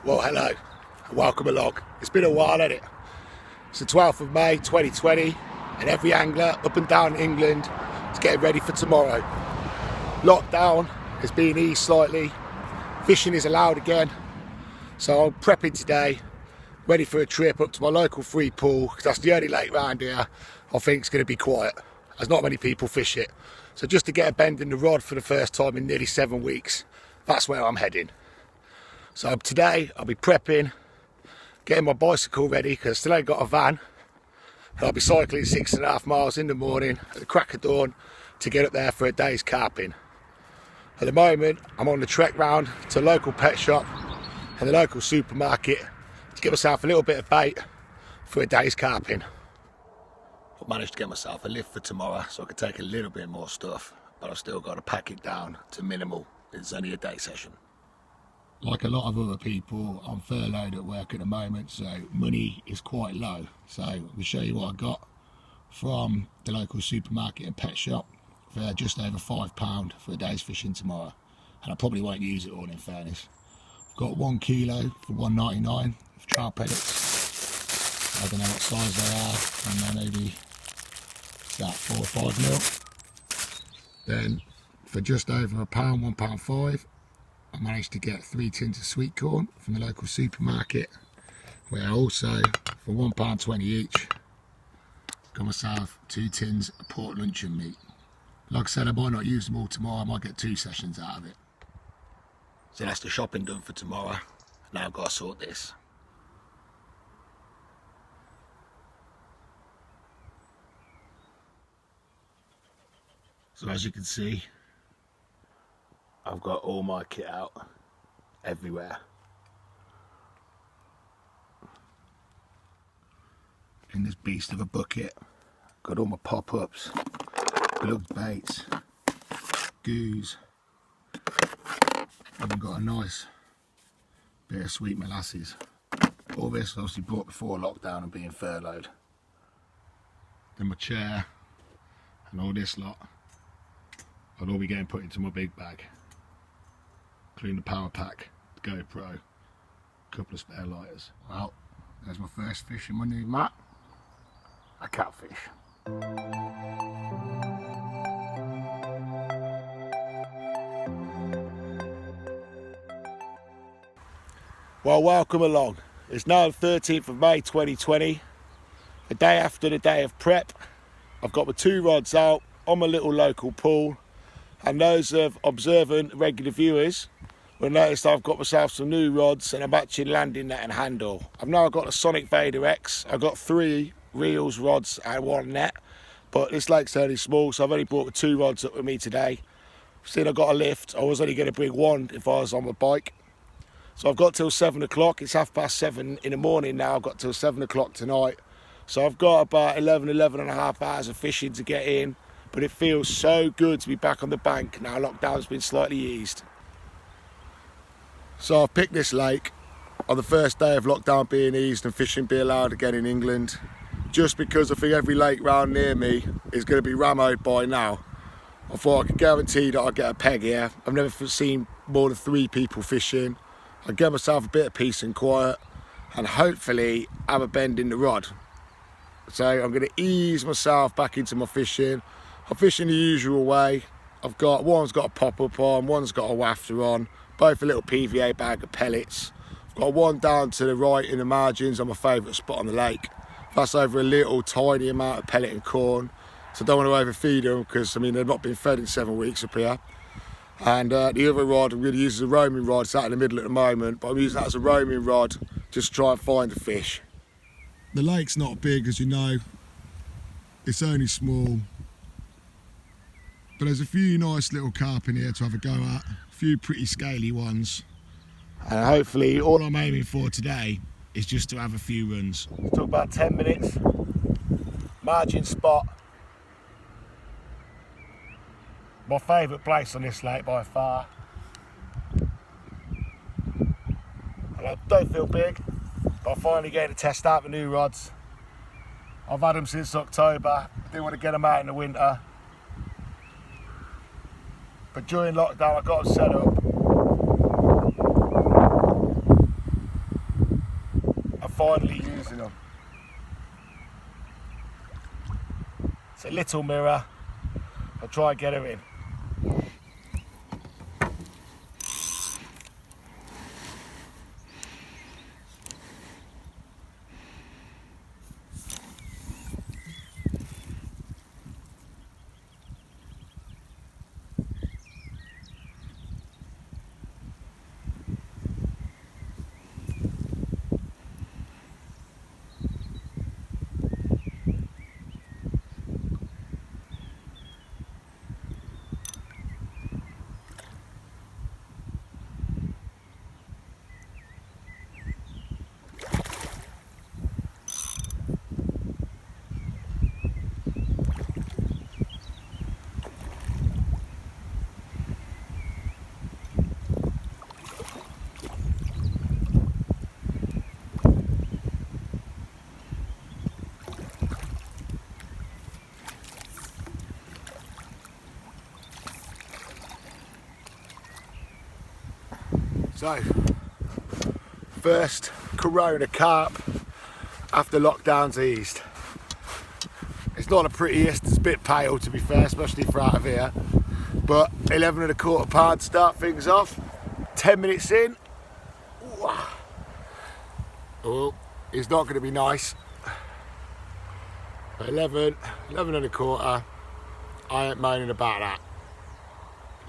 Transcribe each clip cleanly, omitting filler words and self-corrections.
Well, hello, and welcome along. It's been a while, hasn't it? It's the 12th of May 2020, and every angler up and down England is getting ready for tomorrow. Lockdown has been eased slightly, fishing is allowed again, so I'm prepping today, ready for a trip up to my local free pool, because that's the only lake round here I think is going to be quiet. There's not many people fish it, so just to get a bend in the rod for the first time in nearly 7 weeks, that's where I'm heading. So today I'll be prepping, getting my bicycle ready because I still ain't got a van, and I'll be cycling 6.5 miles in the morning at the crack of dawn to get up there for a day's carping. At the moment I'm on the trek round to a local pet shop and the local supermarket to get myself a little bit of bait for a day's carping. I've managed to get myself a lift for tomorrow so I can take a little bit more stuff, but I've still got to pack it down to minimal. It's only a day session. Like a lot of other people, I'm furloughed at work at the moment, so money is quite low. So I'll show you what I got from the local supermarket and pet shop for just over £5 for a day's fishing tomorrow. And I probably won't use it all, in fairness. I've got 1 kilo for £1.99 of trout pellets. I don't know what size they are, and then maybe about 4 or 5 mil. Then for just over £1, £1.05. I managed to get 3 tins of sweet corn from the local supermarket, where also for £1.20 each got myself 2 tins of pork luncheon meat. Like I said, I might not use them all tomorrow, I might get 2 sessions out of it. So that's the shopping done for tomorrow. Now I've got to sort this. So as you can see, I've got all my kit out everywhere. In this beast of a bucket, got all my pop-ups, glove baits, goos. I've got a nice bit of sweet molasses. All this obviously bought before lockdown and being furloughed. Then my chair and all this lot, I'll all be getting put into my big bag. Including the power pack, the GoPro, a couple of spare lighters. Well, there's my first fish in my new mat, a catfish. Well, welcome along. It's now the 13th of May 2020, the day after the day of prep. I've got my 2 rods out on my little local pool, and those of observant regular viewers will notice I've got myself some new rods and I'm actually landing net and handle. I've now got a Sonic Vader X. I've got 3 reels, rods and 1 net, but this lake's only small, so I've only brought the 2 rods up with me today. Seeing I've got a lift, I was only going to bring 1 if I was on my bike. So I've got till 7 o'clock, it's 7:30 in the morning now, I've got till 7 o'clock tonight. So I've got about 11 and a half hours of fishing to get in, but it feels so good to be back on the bank now lockdown's been slightly eased. So I've picked this lake on the first day of lockdown being eased and fishing being allowed again in England, just because I think every lake round near me is going to be rammed by now. I thought I could guarantee that I'll get a peg here. I've never seen more than 3 people fishing. I'll get myself a bit of peace and quiet and hopefully have a bend in the rod. So I'm going to ease myself back into my fishing. I'm fishing the usual way. One's got a pop-up on, one's got a wafter on, both a little PVA bag of pellets. I've got one down to the right in the margins on my favourite spot on the lake. That's over a little tiny amount of pellet and corn, so I don't want to overfeed them because, I mean, they've not been fed in 7 weeks up here. And the other rod I'm going to use as a roaming rod. It's out in the middle at the moment, but I'm using that as a roaming rod just to try and find a fish. The lake's not big, as you know. It's only small. But there's a few nice little carp in here to have a go at, a few pretty scaly ones. And hopefully all I'm aiming for today is just to have a few runs. It took about 10 minutes. Margin spot. My favourite place on this lake by far. And I don't feel big, but I'm finally getting to test out the new rods. I've had them since October. Didn't want to get them out in the winter. But during lockdown I got them set up. finally using them. It's a little mirror. I'll try and get her in. So, first Corona carp after lockdown's eased. It's not the prettiest, it's a bit pale to be fair, especially for out of here. But 11 1/4 pound start things off. 10 minutes in. Oh, it's not going to be nice. 11 1/4. I ain't moaning about that.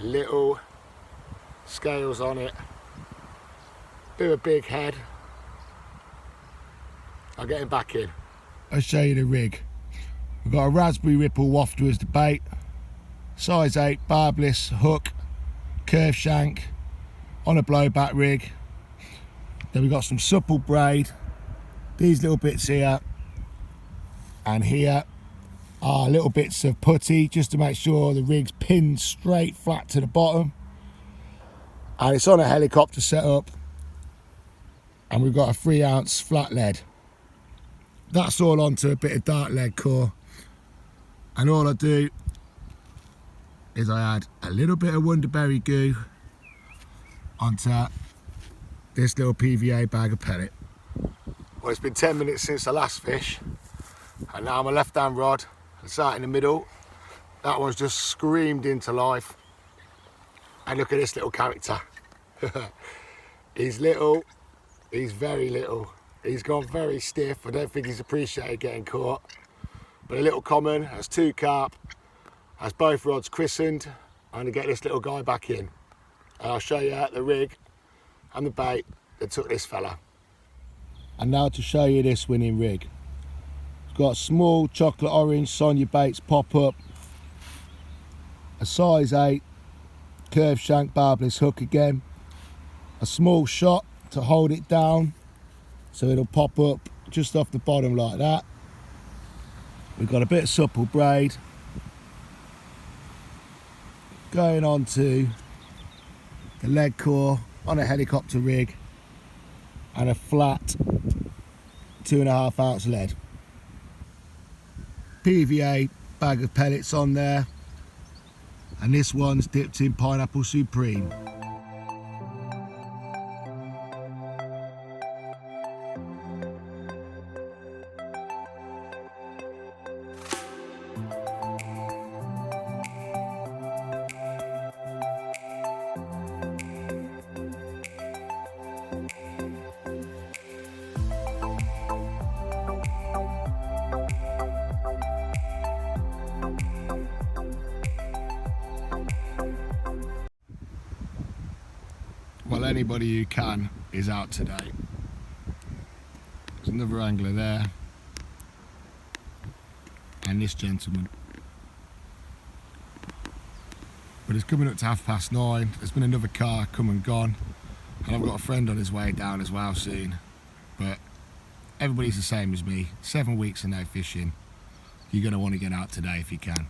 Little scales on it. Bit of a big head. I'll get him back in. I'll show you the rig. We've got a raspberry ripple wafter as the bait, size 8 barbless hook, curved shank on a blowback rig. Then we've got some supple braid, these little bits here and here are little bits of putty just to make sure the rig's pinned straight flat to the bottom, and it's on a helicopter setup. And we've got a 3-ounce flat lead. That's all onto a bit of dark lead core. And all I do is I add a little bit of Wonderberry goo onto this little PVA bag of pellet. Well, it's been 10 minutes since the last fish, and now my left hand rod is out in the middle. That one's just screamed into life. And look at this little character. He's little. He's very little. He's gone very stiff. I don't think he's appreciated getting caught. But a little common, has 2 carp, has both rods christened. I'm going to get this little guy back in. And I'll show you the rig and the bait that took this fella. And now to show you this winning rig. It's got a small chocolate orange Sonia Baits pop-up, a size 8 curved shank barbless hook again, a small shot to hold it down so it'll pop up just off the bottom like that. We've got a bit of supple braid going on to the lead core on a helicopter rig and a flat 2.5 ounce lead. PVA bag of pellets on there, and this one's dipped in Pineapple Supreme. Well, anybody who can is out today. There's another angler there, and this gentleman. But it's coming up to 9:30. There's been another car come and gone, and I've got a friend on his way down as well soon. But everybody's the same as me. 7 weeks of no fishing. You're going to want to get out today if you can.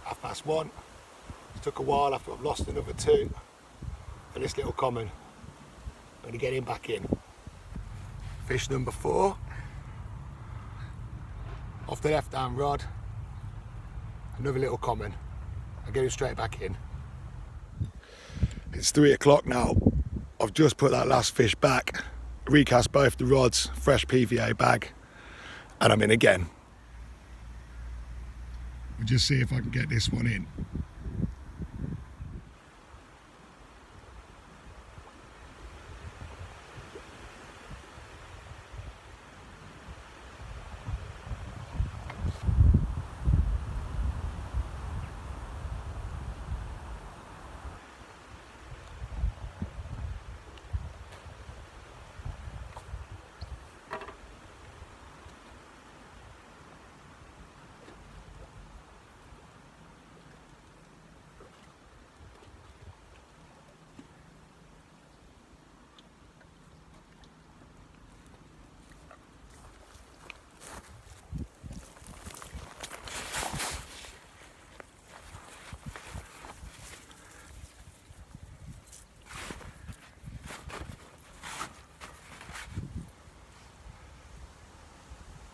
1:30. It took a while after I've lost another 2 for this little common. I'm going to get him back in. Fish number 4. Off the left hand rod. Another little common. I'll get him straight back in. It's 3 o'clock now. I've just put that last fish back. recast both the rods, fresh PVA bag, and I'm in again. We'll just see if I can get this one in.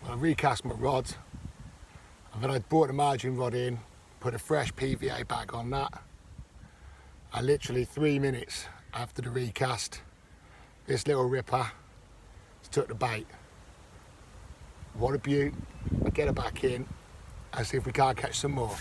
I recast my rods, and then I brought the margin rod in, put a fresh PVA bag on that, and literally 3 minutes after the recast, this little ripper took the bait. What a beaut. I get her back in and see if we can't catch some more.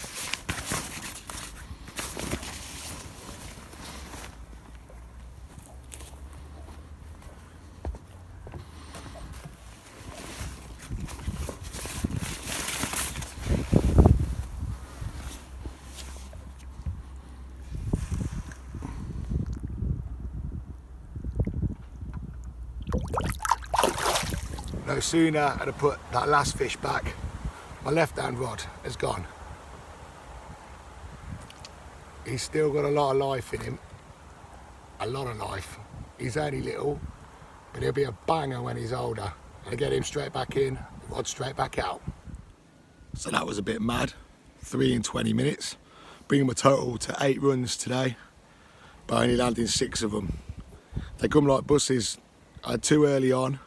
No sooner had I put that last fish back, my left hand rod is gone. He's still got a lot of life in him, a lot of life. He's only little, but he'll be a banger when he's older. I get him straight back in, the rod straight back out. So that was a bit mad, 3 in 20 minutes, bringing my total to 8 runs today, but only landing 6 of them. They come like buses. I had 2 early on,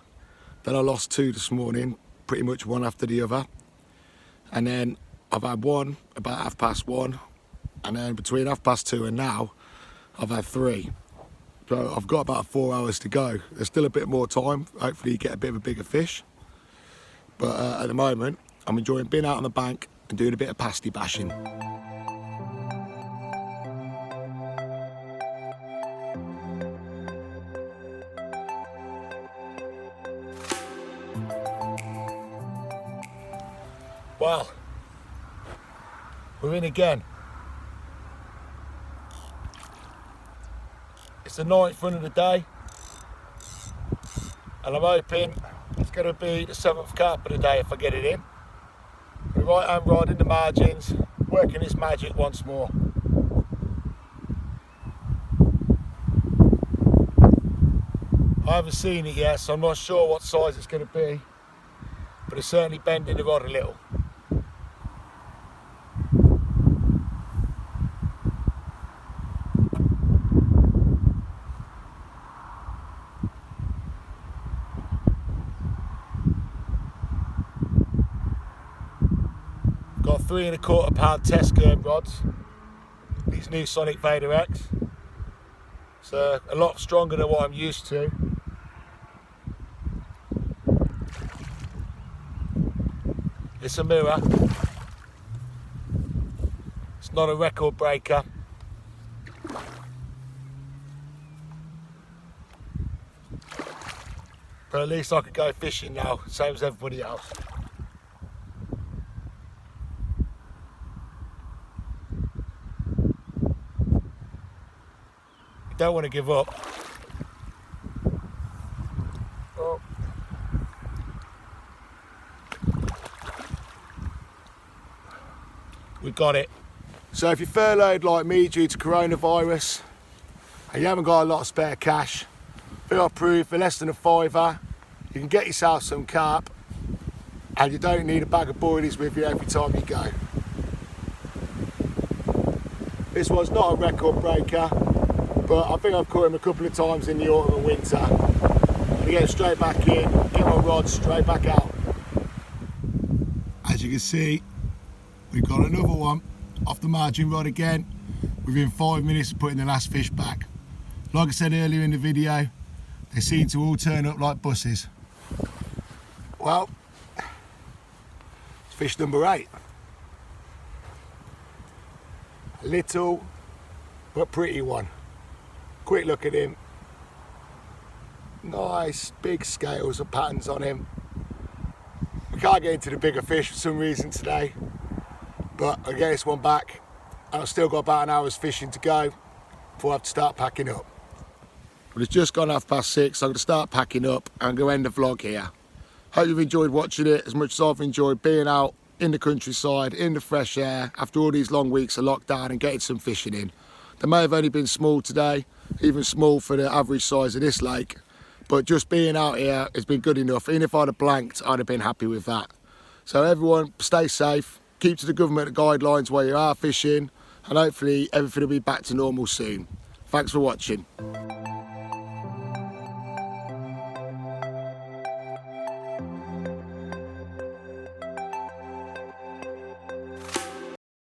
then I lost 2 this morning, pretty much one after the other. And then I've had 1 about 1:30, and then between 2:30 and now, I've had 3. So I've got about 4 hours to go. There's still a bit more time, hopefully you get a bit of a bigger fish. But at the moment, I'm enjoying being out on the bank and doing a bit of pasty bashing. Well, we're in again. It's the 9th run of the day, and I'm hoping it's going to be the 7th carp of the day if I get it in. The right hand rod in the margins, working its magic once more. I haven't seen it yet, so I'm not sure what size it's going to be, but it's certainly bending the rod a little. Got 3 1/4 pound test curve rods, these new Sonic Vader X. It's a lot stronger than what I'm used to. It's a mirror. It's not a record breaker. But at least I could go fishing now, same as everybody else. Don't want to give up. Oh. We got it. So if you're furloughed like me due to coronavirus and you haven't got a lot of spare cash, feel approved for less than a £5, you can get yourself some carp, and you don't need a bag of boilies with you every time you go. This one's not a record breaker, but I think I've caught him a couple of times in the autumn and winter. I'm gonna get straight back in, get my rod straight back out. As you can see, we've got another one off the margin rod again, within 5 minutes of putting the last fish back. Like I said earlier in the video, They seem to all turn up like buses. Well, it's fish number 8. A little but pretty one. Quick look at him. Nice big scales and patterns on him. We can't get into the bigger fish for some reason today, but I'll get this one back, and I've still got about an hour's fishing to go before I have to start packing up. But it's just gone 6:30, so I'm going to start packing up and go end the vlog here. Hope you've enjoyed watching it as much as I've enjoyed being out in the countryside, in the fresh air, after all these long weeks of lockdown and getting some fishing in. They may have only been small today, even small for the average size of this lake, but just being out here has been good enough. Even if I'd have blanked, I'd have been happy with that. So everyone, stay safe, keep to the government guidelines while you are fishing, and hopefully everything will be back to normal soon. Thanks for watching.